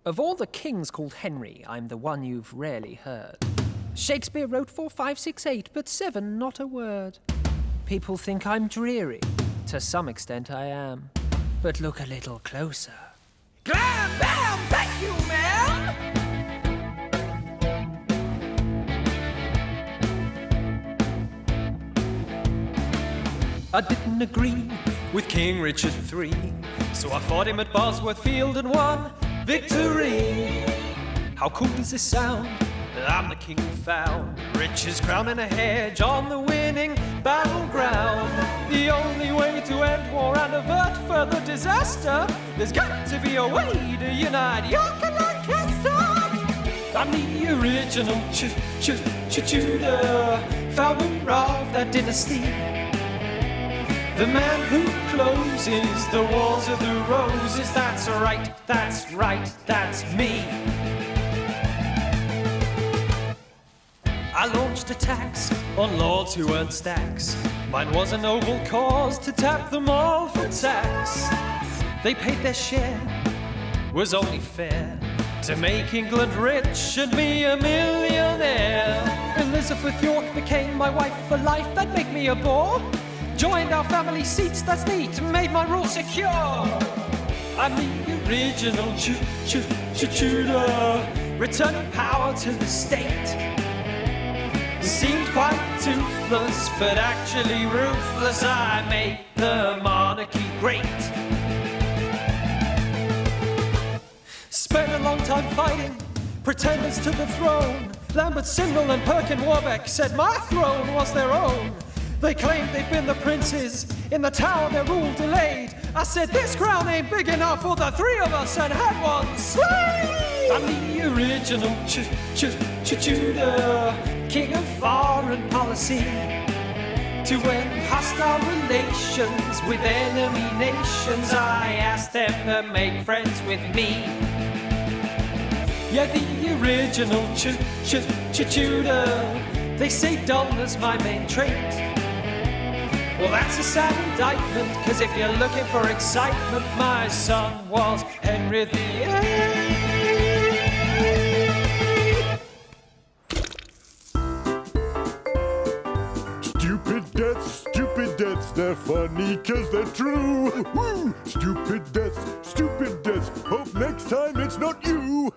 Of all the kings called Henry, I'm the one you've rarely heard. Shakespeare wrote 4, 5, 6, 8, but 7, not a word. People think I'm dreary. To some extent I am. But look a little closer. Glam bam, thank you, ma'am! I didn't agree with King Richard III, so I fought him at Bosworth Field and won victory. How cool does this sound? I'm the king who found riches crown in a hedge on the winning battleground. The only way to end war and avert further disaster, there's got to be a way to unite York and Lancaster. I'm the original Tudor, founder of that dynasty. The man who closes the walls of the roses. That's right, that's me. I launched attacks on lords who earned stacks. Mine was a noble cause to tap them all for tax. They paid their share, was only fair, to make England rich and me a millionaire. Elizabeth York became my wife for life, that'd make me a bore. Joined our family seats, that's neat, made my rule secure. I'm the original Tudor, returning power to the state. Seemed quite toothless, but actually ruthless. I made the monarchy great. Spent a long time fighting pretenders to the throne. Lambert Simnel and Perkin Warbeck said my throne was their own. They claimed they'd been the princes, in the tower their rule delayed. I said this crown ain't big enough for the three of us, and had one slain. I'm the original Tudor, king of foreign policy, to end hostile relations with enemy nations. I asked them to make friends with me. Yeah, the original Tudor. They say dullness my main trait. Well, that's a sad indictment, 'cause if you're looking for excitement, my son was Henry VIII. Stupid deaths, they're funny 'cause they're true. Woo! Stupid deaths, hope next time it's not you.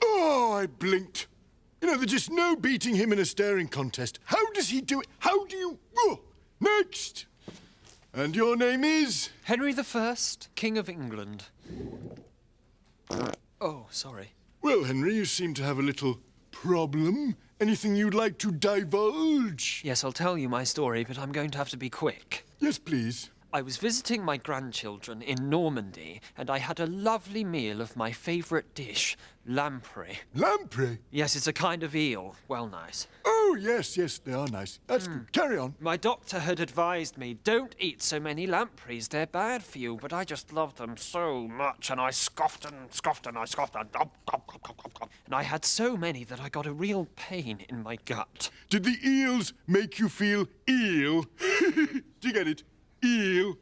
Oh, I blinked. You know, there's just no beating him in a staring contest. How does he do it? How do you... Oh, next! And your name is? Henry I, King of England. Oh, sorry. Well, Henry, you seem to have a little problem. Anything you'd like to divulge? Yes, I'll tell you my story, but I'm going to have to be quick. Yes, please. I was visiting my grandchildren in Normandy, and I had a lovely meal of my favourite dish, lamprey. Lamprey? Yes, it's a kind of eel. Well, nice. Oh, yes, they are nice. That's good. Carry on. My doctor had advised me, don't eat so many lampreys, they're bad for you, but I just loved them so much, and I scoffed and I scoffed and and I had so many that I got a real pain in my gut. Did the eels make you feel eel? Do you get it? Eel.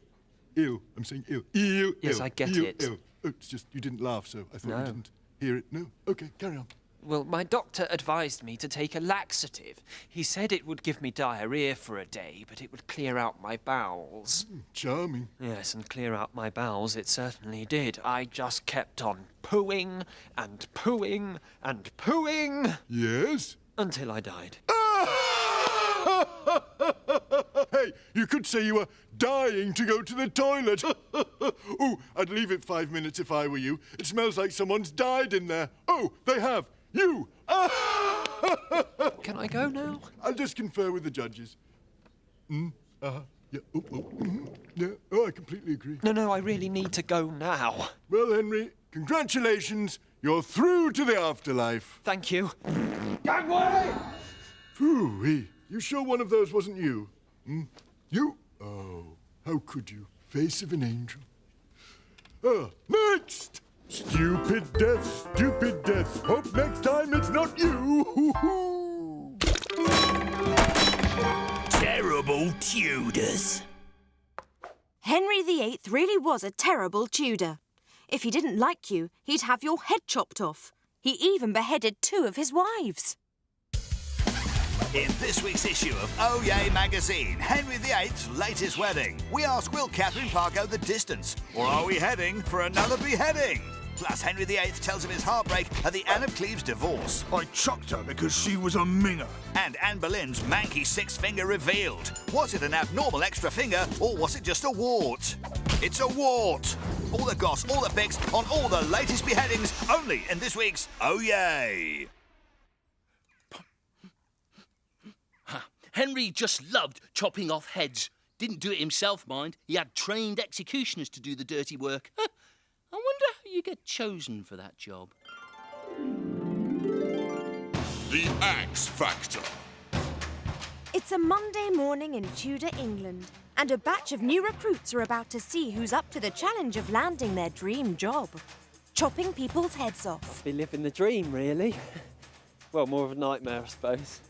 Eel. I'm saying eel. Eel. Yes, eel. I get eel, it. Eel. Oh, it's just you didn't laugh, so I thought No. you didn't hear it. No? Okay, carry on. Well, my doctor advised me to take a laxative. He said it would give me diarrhea for a day, but it would clear out my bowels. Charming. Yes, and clear out my bowels it certainly did. I just kept on pooing and pooing and pooing Yes? until I died. Hey, you could say you were dying to go to the toilet. Oh, I'd leave it 5 minutes if I were you. It smells like someone's died in there. Oh, they have. You. Can I go now? I'll just confer with the judges. Yeah. Yeah. Oh, I completely agree. No, I really need to go now. Well, Henry, congratulations. You're through to the afterlife. Thank you. Phooey. You sure one of those wasn't you? You? Oh, how could you? Face of an angel. Next! Stupid deaths. Hope next time it's not you. Terrible Tudors. Henry VIII really was a terrible Tudor. If he didn't like you, he'd have your head chopped off. He even beheaded 2 of his wives. In this week's issue of Oh Yay magazine, Henry VIII's latest wedding, we ask, will Catherine Parr go the distance, or are we heading for another beheading? Plus, Henry VIII tells of his heartbreak at the Anne of Cleves divorce. I chucked her because she was a minger. And Anne Boleyn's manky 6-finger revealed. Was it an abnormal extra finger, or was it just a wart? It's a wart! All the goss, all the pics, on all the latest beheadings, only in this week's Oh Yay! Henry just loved chopping off heads. Didn't do it himself, mind. He had trained executioners to do the dirty work. I wonder how you get chosen for that job. The Axe Factor. It's a Monday morning in Tudor England, and a batch of new recruits are about to see who's up to the challenge of landing their dream job. Chopping people's heads off. Be living the dream, really. Well, more of a nightmare, I suppose.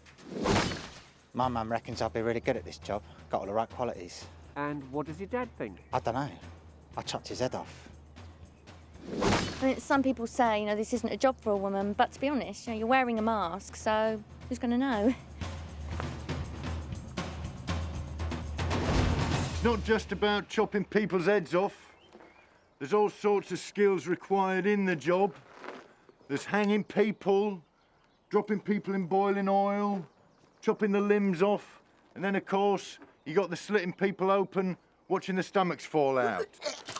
My mum reckons I'll be really good at this job. Got all the right qualities. And what does your dad think? I don't know. I chopped his head off. I mean, some people say, this isn't a job for a woman, but to be honest, you're wearing a mask, so who's going to know? It's not just about chopping people's heads off. There's all sorts of skills required in the job. There's hanging people, dropping people in boiling oil, chopping the limbs off, and then, of course, you got the slitting people open, watching the stomachs fall out.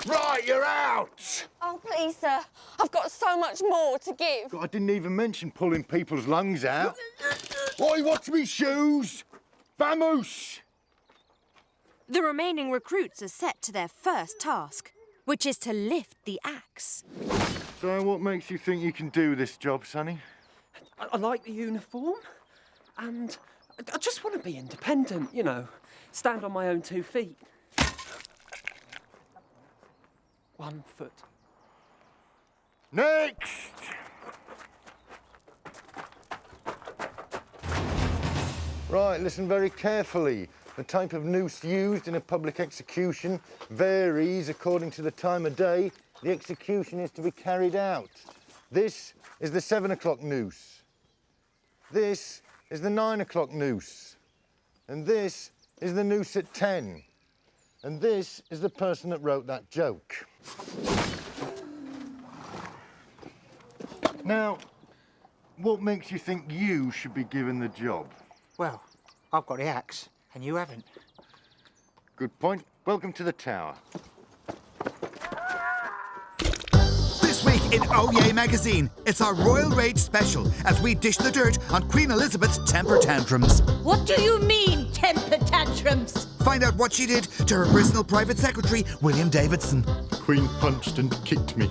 Right, you're out! Oh, please, sir. I've got so much more to give. God, I didn't even mention pulling people's lungs out. Oi, watch me shoes! Vamos! The remaining recruits are set to their first task, which is to lift the axe. So what makes you think you can do this job, Sonny? I like the uniform, and I just want to be independent, stand on my own 2 feet. 1 foot. Next! Right, listen very carefully. The type of noose used in a public execution varies according to the time of day the execution is to be carried out. This is the 7 o'clock noose. This is the 9 o'clock noose. And this is the noose at 10. And this is the person that wrote that joke. Now, what makes you think you should be given the job? Well, I've got the axe, and you haven't. Good point. Welcome to the tower. This week in Oh Yay magazine, it's our Royal Rage special as we dish the dirt on Queen Elizabeth's temper tantrums. What do you mean, temper tantrums? Find out what she did to her personal private secretary, William Davidson. Queen punched and kicked me.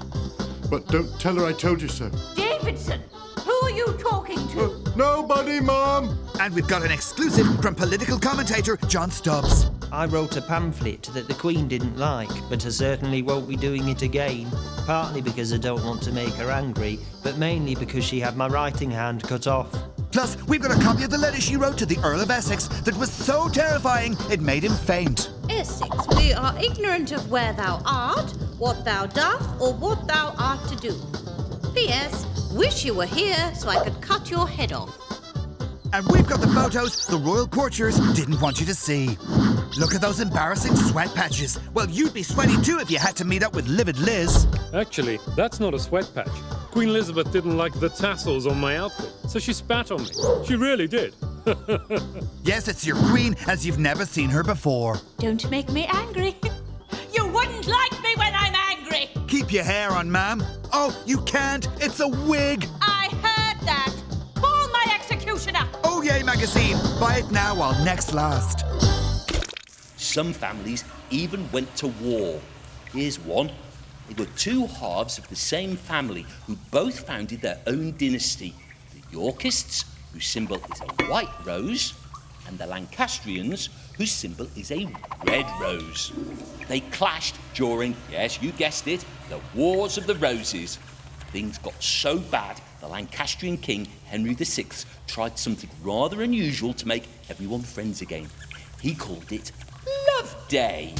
But don't tell her I told you so. Davidson? Who are you talking to? Nobody, Mum! And we've got an exclusive from political commentator John Stubbs. I wrote a pamphlet that the Queen didn't like, but I certainly won't be doing it again. Partly because I don't want to make her angry, but mainly because she had my writing hand cut off. Plus, we've got a copy of the letter she wrote to the Earl of Essex that was so terrifying it made him faint. Essex, we are ignorant of where thou art, what thou doth, or what thou art to do. P.S. Wish you were here so I could cut your head off. And we've got the photos the royal courtiers didn't want you to see. Look at those embarrassing sweat patches. Well, you'd be sweaty too if you had to meet up with livid Liz. Actually, that's not a sweat patch. Queen Elizabeth didn't like the tassels on my outfit, so she spat on me. She really did. Yes, it's your queen as you've never seen her before. Don't make me angry. You wouldn't like me when I'm angry. Keep your hair on, ma'am. Oh, you can't. It's a wig. I heard that. Call my executioner. Oh Yay magazine. Buy it now while next lasts. Some families even went to war. Here's one. They were 2 halves of the same family who both founded their own dynasty. The Yorkists, whose symbol is a white rose, and the Lancastrians, whose symbol is a red rose. They clashed during, yes, you guessed it, the Wars of the Roses. Things got so bad, the Lancastrian king, Henry VI, tried something rather unusual to make everyone friends again. He called it Love Day.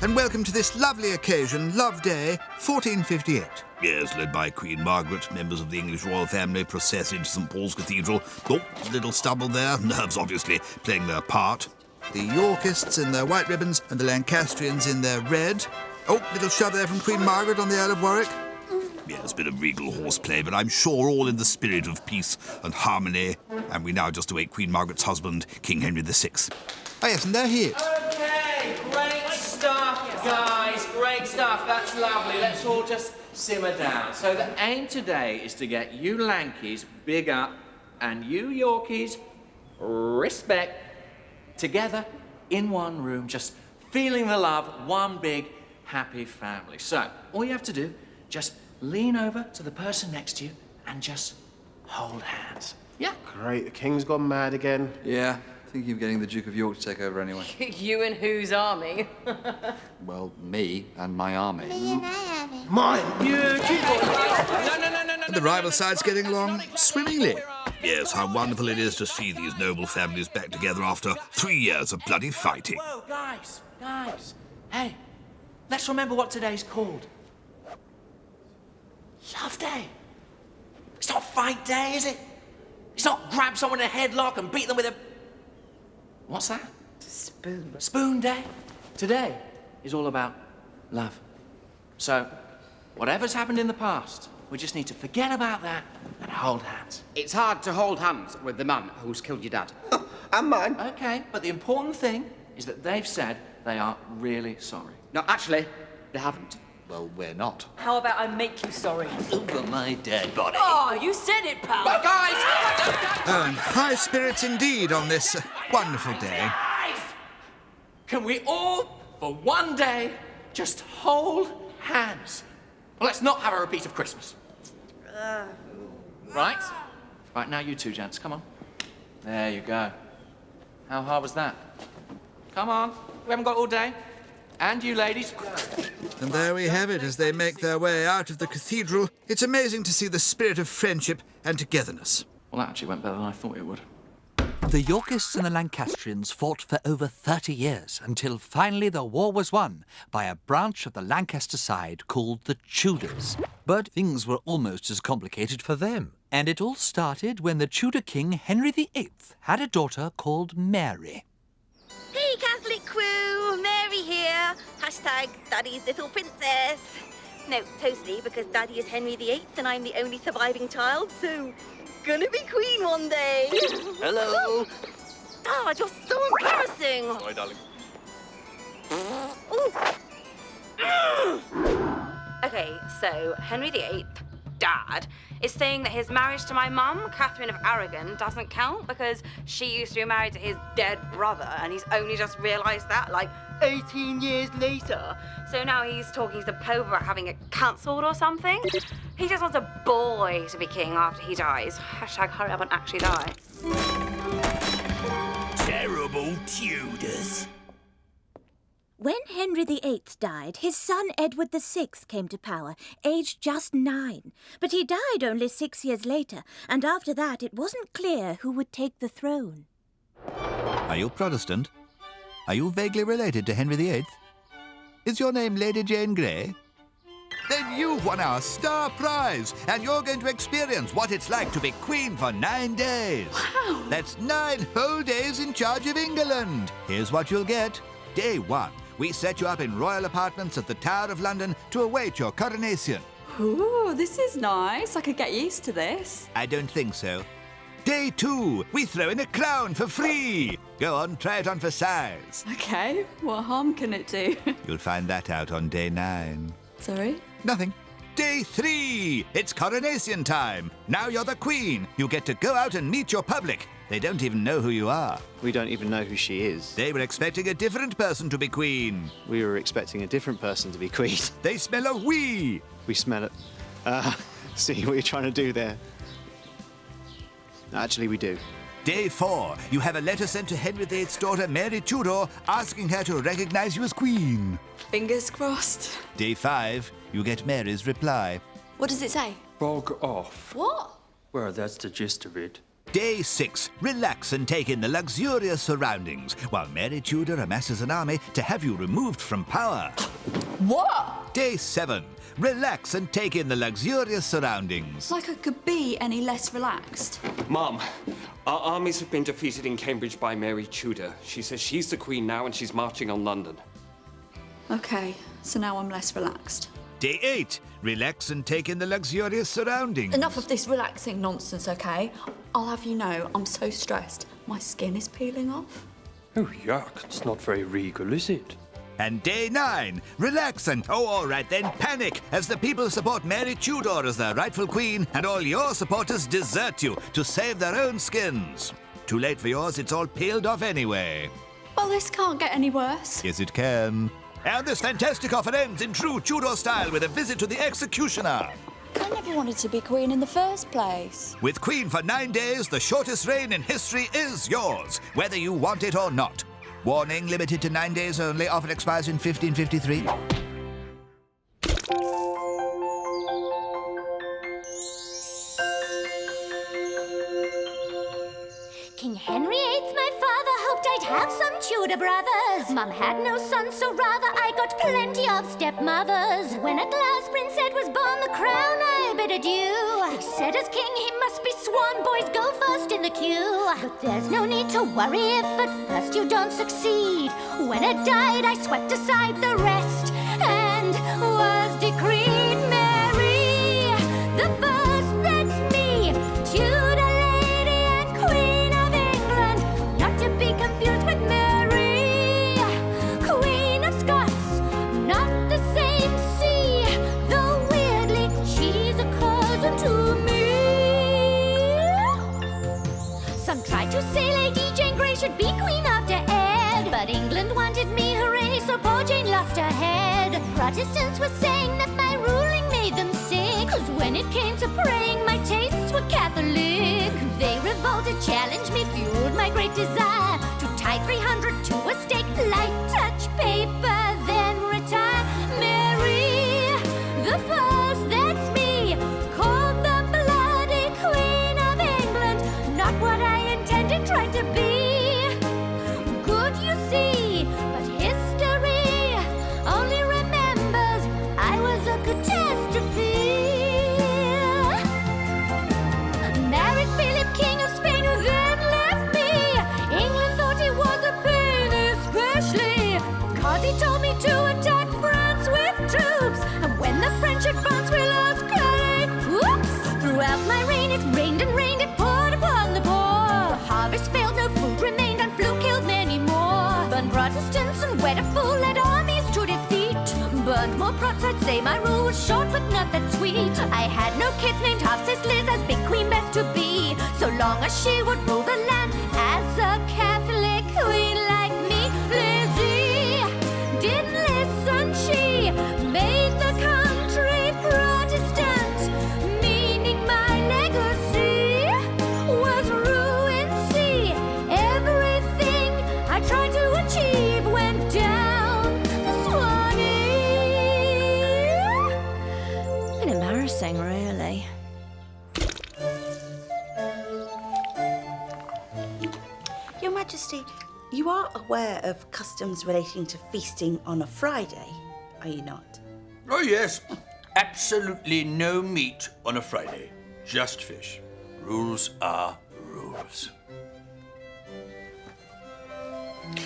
and welcome to this lovely occasion, Love Day, 1458. Yes, led by Queen Margaret, members of the English royal family process into St Paul's Cathedral. Oh, little stumble there, nerves obviously playing their part. The Yorkists in their white ribbons and the Lancastrians in their red. Oh, little shove there from Queen Margaret on the Earl of Warwick. Yes, a bit of regal horseplay, but I'm sure all in the spirit of peace and harmony. And we now just await Queen Margaret's husband, King Henry VI. Oh yes, and there he is. Okay, great stuff, guys, great stuff. That's lovely. Let's all just simmer down. So the aim today is to get you Lankies big up and you Yorkies respect together in one room, just feeling the love, one big happy family. So all you have to do, just lean over to the person next to you and just hold hands. Yeah? Great, the King's gone mad again. Yeah, thinking of getting the Duke of York to take over anyway. You and whose army? Well, me and my army. Mine! And the rival sides getting along swimmingly. Yes, how wonderful it is to see these noble families back together after 3 years of bloody fighting. Whoa, guys, hey, let's remember what today's called. Love Day. It's not Fight Day, is it? It's not grab someone in a headlock and beat them with a... What's that? Spoon. Spoon Day. Today is all about love. So, whatever's happened in the past, we just need to forget about that and hold hands. It's hard to hold hands with the man who's killed your dad. And mine. Okay, but the important thing is that they've said they are really sorry. No, actually, they haven't. Well, we're not. How about I make you sorry? Over my dead body. Oh, you said it, pal. But guys! And high spirits indeed on this wonderful day. Guys! Can we all, for one day, just hold hands? Well, let's not have a repeat of Christmas. Right? Right, now you two gents, come on. There you go. How hard was that? Come on, we haven't got all day. And you ladies. And there we have it as they make their way out of the cathedral. It's amazing to see the spirit of friendship and togetherness. Well, that actually went better than I thought it would. The Yorkists and the Lancastrians fought for over 30 years until finally the war was won by a branch of the Lancaster side called the Tudors. But things were almost as complicated for them. And it all started when the Tudor king Henry VIII had a daughter called Mary. Hey, Catholic crew! Mary here. Hashtag Daddy's little princess. No, totally, because Daddy is Henry VIII and I'm the only surviving child, so gonna be queen one day. Hello. God, you're so embarrassing. Sorry, darling. Okay, so Henry VIII, Dad, is saying that his marriage to my mum, Catherine of Aragon, doesn't count because she used to be married to his dead brother and he's only just realised that, like, 18 years later. So now he's talking to the Pope about having it cancelled or something. He just wants a boy to be king after he dies. Hashtag hurry up and actually die. Terrible Tudors. When Henry VIII died, his son Edward VI came to power, aged just 9. But he died only 6 years later, and after that it wasn't clear who would take the throne. Are you Protestant? Are you vaguely related to Henry VIII? Is your name Lady Jane Grey? Then you've won our star prize, and you're going to experience what it's like to be queen for 9 days. Wow! That's 9 whole days in charge of England. Here's what you'll get. Day 1. We set you up in royal apartments at the Tower of London to await your coronation. Ooh, this is nice. I could get used to this. I don't think so. Day 2. We throw in a crown for free. Go on, try it on for size. Okay, what harm can it do? You'll find that out on day 9. Sorry? Nothing. Day 3. It's coronation time. Now you're the queen. You get to go out and meet your public. They don't even know who you are. We don't even know who she is. They were expecting a different person to be queen. We were expecting a different person to be queen. They smell a wee. We smell it. See what you're trying to do there. Actually, we do. Day 4. You have a letter sent to Henry VIII's daughter, Mary Tudor, asking her to recognise you as queen. Fingers crossed. Day 5. You get Mary's reply. What does it say? Bog off. What? Well, that's the gist of it. Day 6. Relax and take in the luxurious surroundings while Mary Tudor amasses an army to have you removed from power. What? Day 7. Relax and take in the luxurious surroundings. It's like I could be any less relaxed. Mum, our armies have been defeated in Cambridge by Mary Tudor. She says she's the Queen now and she's marching on London. Okay, so now I'm less relaxed. Day 8. Relax and take in the luxurious surroundings. Enough of this relaxing nonsense, okay? I'll have you know, I'm so stressed. My skin is peeling off. Oh, yuck. It's not very regal, is it? And Day 9. Relax and, oh, all right then, panic as the people support Mary Tudor as their rightful queen and all your supporters desert you to save their own skins. Too late for yours, it's all peeled off anyway. Well, this can't get any worse. Yes, it can. And this fantastic offer ends in true Tudor style with a visit to the executioner. I never wanted to be queen in the first place. With Queen for 9 days, the shortest reign in history is yours, whether you want it or not. Warning, limited to 9 days only. Offer expires in 1553. King Henry VIII, my father, hoped I'd have some Tudor brothers. Mum had no sons, so rather I got plenty of stepmothers. When at last Prince Ed was born, the crown I bid adieu. They said as king he must be sworn, boys go first in the queue. But there's no need to worry if at first you don't succeed. When Ed died, I swept aside the rest and was decreed Mary the first, that's me, Tudor lady and queen of England, not to be confused with Mary, Queen of Scots, not the same see, though weirdly she's a cousin to me. Some tried to say Lady Jane Grey should be queen after Ed, but England wanted me, hooray, so poor Jane lost her head. Protestants were saying that my ruling made them sick, 'cause when it came to praying, my tastes were Catholic. They revolted, challenged me, fueled my great desire to tie 300 to a stake, light touch paper, then retire. Mary the first, that's me, called the bloody Queen of England, not what I intended, tried to be. Good, you see, but history only remembers I was a catastrophe. Married Philip, King of Spain, who then left me. England thought he was a pain, especially 'cause he told me to attack France with troops. And when the French advanced, we lost Calais. Oops! Throughout my reign, it rained and rained, it poured upon the poor. The harvest failed, no food remained, and flu killed many more. Burned Protestants and wed a fool, led armies to defeat. Burned more Prots, I'd say my rule was short but not that sweet. I had no kids named half sis Liz as big queen best to be, so long as she would rule the land as a Catholic queen like me. Lizzie didn't listen, she made the country Protestant, meaning my legacy was ruin. See, everything I tried to achieve went down the Swanee. Been embarrassing, really. Your Majesty, you are aware of customs relating to feasting on a Friday, are you not? Oh, yes. Absolutely no meat on a Friday. Just fish. Rules are rules.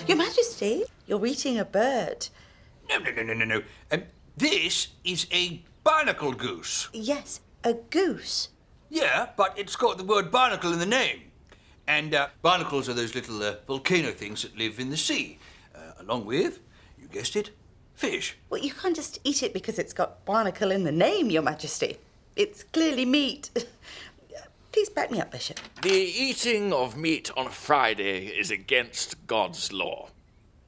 Your Majesty, you're eating a bird. No. This is a barnacle goose. Yes, a goose. Yeah, but it's got the word barnacle in the name. And barnacles are those little volcano things that live in the sea, along with, you guessed it, fish. Well, you can't just eat it because it's got barnacle in the name, Your Majesty. It's clearly meat. Please back me up, Bishop. The eating of meat on Friday is against God's law.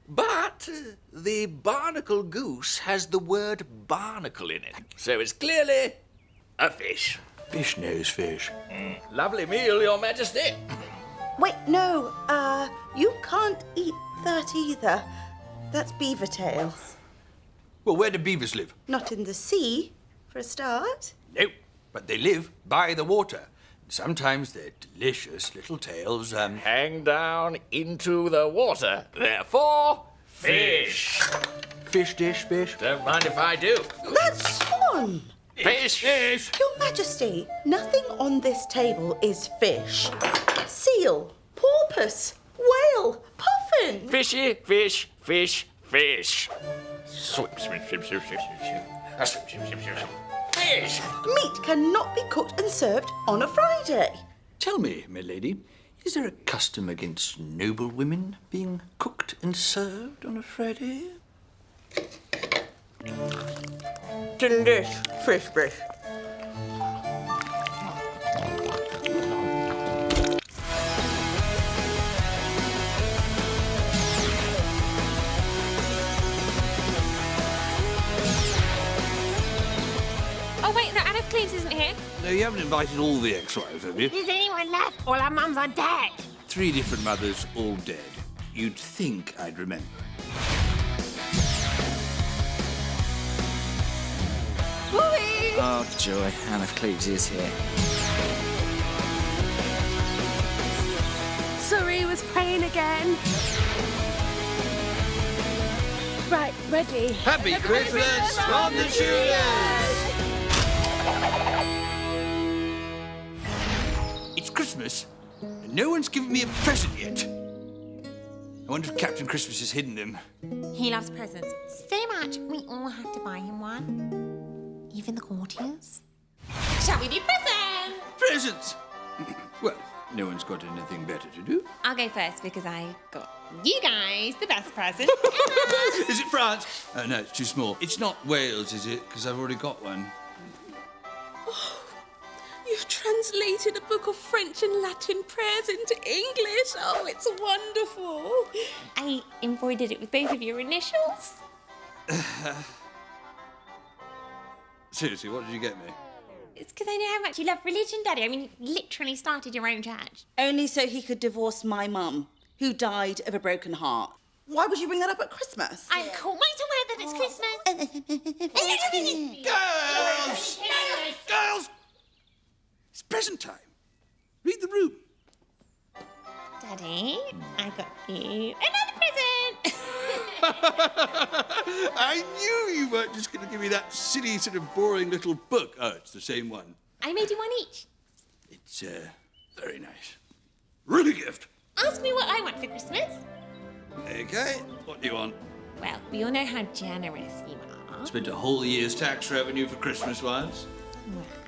But the barnacle goose has the word barnacle in it, so it's clearly a fish. Fish knows fish. Lovely meal, Your Majesty. Wait, no, you can't eat that either. That's beaver tails. Well, where do beavers live? Not in the sea, for a start. No, but they live by the water. Sometimes their delicious little tails, hang down into the water. Therefore, fish. Fish dish, fish. Don't mind if I do. That's swan! Fish. Fish. Your Majesty, nothing on this table is fish. Seal, porpoise, whale, puffin. Fishy, fish, fish, fish. Swim, swim, swim, swim, swim, swim, swim. Swim, swim, swim, swim, swim. Fish. Meat cannot be cooked and served on a Friday. Tell me, my lady, is there a custom against noble women being cooked and served on a Friday? Delish, fish fish. Oh wait, no, Anna Cleves isn't here. No, you haven't invited all the ex-wives, have you? Is anyone left? All our mums are dead. 3 different mothers, all dead. You'd think I'd remember. Oh, joy. Anna Cleves is here. Sorry, was praying again. Right, ready. Happy Christmas from the Tudors! It's Christmas, and no one's given me a present yet. I wonder if Captain Christmas has hidden them. He loves presents so much we all have to buy him one. Even the courtiers. Shall we do presents? Presents! Well, if no one's got anything better to do. I'll go first because I got you guys the best present. Is it France? Oh, no, it's too small. It's not Wales, is it? Because I've already got one. Oh, you've translated a book of French and Latin prayers into English. Oh, it's wonderful. I embroidered it with both of your initials. Seriously, what did you get me? It's because I know how much you love religion, Daddy. I mean, you literally started your own church. Only so he could divorce my mum, who died of a broken heart. Why would you bring that up at Christmas? I'm quite aware that it's Christmas. Girls! Girls! It's present time. Read the room. Daddy, I got you another present. I knew you weren't just going to give me that silly, sort of boring little book. Oh, it's the same one. I made you one each. It's very nice. Really gift. Ask me what I want for Christmas. Okay, what do you want? Well, we all know how generous you are. Spent a whole year's tax revenue for Christmas once.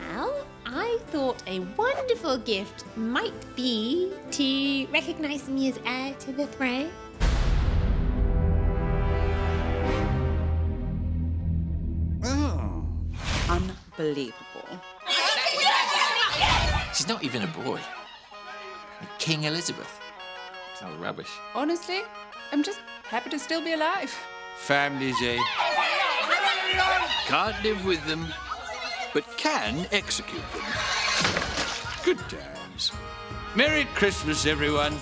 Well, I thought a wonderful gift might be to recognise me as heir to the throne. Oh. Unbelievable. She's not even a boy. King Elizabeth. It's all rubbish. Honestly, I'm just happy to still be alive. Families, eh? Can't live with them, but can execute them. Good times. Merry Christmas, everyone.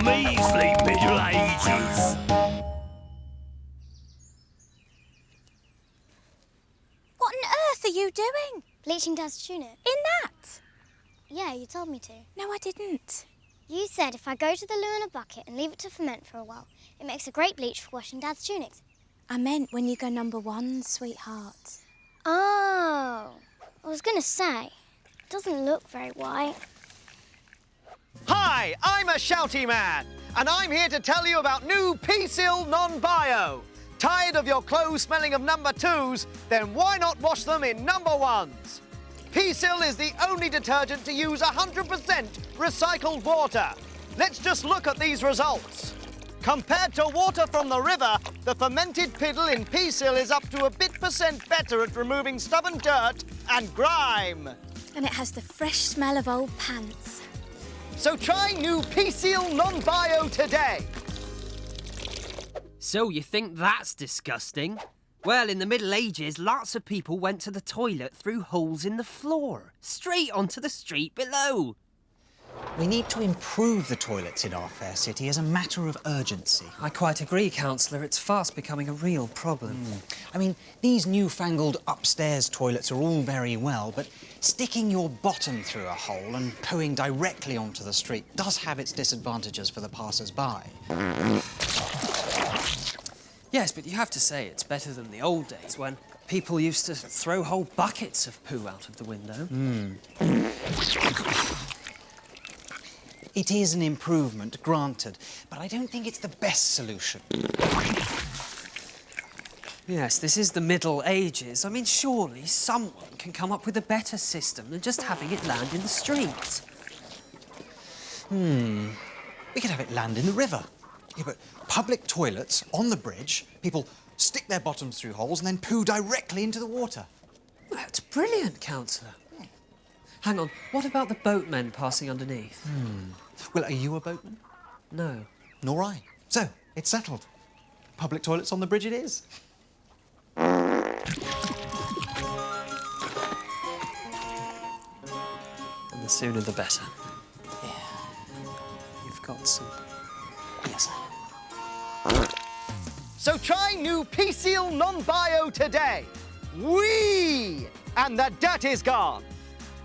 Measly Middle Ages. What on earth are you doing? Bleaching Dad's tunic. In that? Yeah, you told me to. No, I didn't. You said if I go to the loo in a bucket and leave it to ferment for a while, it makes a great bleach for washing Dad's tunics. I meant when you go #1, sweetheart. Oh, I was going to say, it doesn't look very white. Hi, I'm a shouty man, and I'm here to tell you about new P-Seal Non-Bio. Tired of your clothes smelling of #2s? Then why not wash them in #1s? P-Seal is the only detergent to use 100% recycled water. Let's just look at these results. Compared to water from the river, the fermented piddle in P-Seal is up to a bit % better at removing stubborn dirt and grime. And it has the fresh smell of old pants. So try new P-Seal Non-Bio today. So you think that's disgusting? Well, in the Middle Ages, lots of people went to the toilet through holes in the floor, straight onto the street below. We need to improve the toilets in our fair city as a matter of urgency. I quite agree, Councillor. It's fast becoming a real problem. I mean, these newfangled upstairs toilets are all very well, but sticking your bottom through a hole and pooing directly onto the street does have its disadvantages for the passers-by. Yes, but you have to say it's better than the old days when people used to throw whole buckets of poo out of the window. It is an improvement, granted, but I don't think it's the best solution. Yes, this is the Middle Ages. I mean, surely someone can come up with a better system than just having it land in the street. We could have it land in the river. Yeah, but public toilets on the bridge, people stick their bottoms through holes and then poo directly into the water. That's brilliant, Councillor. Hang on, what about the boatmen passing underneath? Well, are you a boatman? No. Nor I. So, it's settled. Public toilets on the bridge it is. And the sooner the better. Yeah. You've got some. Yes, So try new P-Seal non-bio today. Whee! And the debt is gone.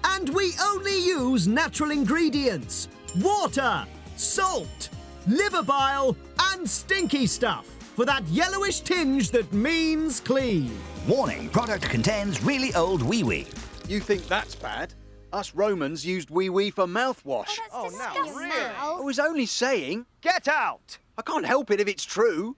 And we only use natural ingredients. Water, salt, liver bile and stinky stuff for that yellowish tinge that means clean. Warning, product contains really old wee-wee. You think that's bad? Us Romans used wee-wee for mouthwash. Oh, now, really? I was only saying. Get out! I can't help it if it's true.